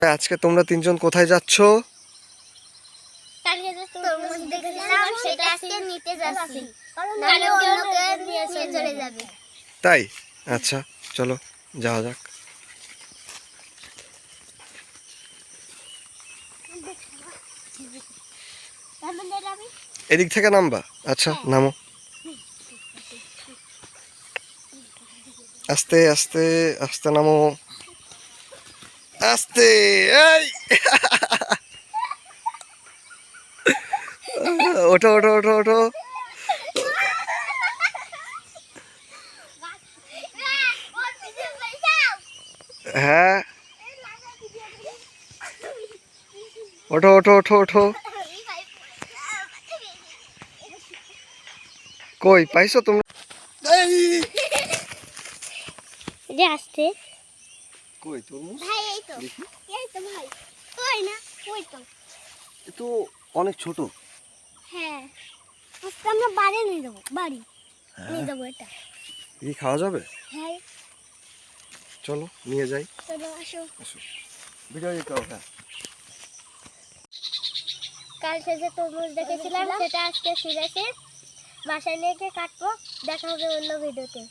আজকে তোমরা তিনজন কোথায় যাচ্ছ? কালকে যে তরমুজ দেখেছিলাম সেটা আজকে নিতে যাচ্ছি, কারণ অন্যকে নিয়ে চলে যাবে। তাই? আচ্ছা চলো যাওয়া যাক। এদিক থেকে নামবা? আচ্ছা নামো। আস্তে আস্তে আস্তে নামো, আস্তে। এই ওঠো ওঠো ওঠো ওঠো। হ্যাঁ ওঠো ওঠো ওঠো ওঠো। কই পাইছো তোমরা? যে আসছে কই তরমুজ? ভাই, এই তো দেখি। এই তো ভাই, কই না কই তো। এ তো অনেক ছোট। হ্যাঁ, আজকে আমরা বাড়ি নিয়ে যাবো, বাড়ি নিয়ে যাবো এটা। কি খাওয়া যাবে? হ্যাঁ চলো নিয়ে যাই। চলো আসো। আসো ভিডিও দিতে হবে। কালকে যে তরমুজ দেখেছিলাম সেটা আজকে ছিঁড়েছে, বাসায় নিয়ে গিয়ে কাটবো। দেখা হবে অন্য ভিডিওতে।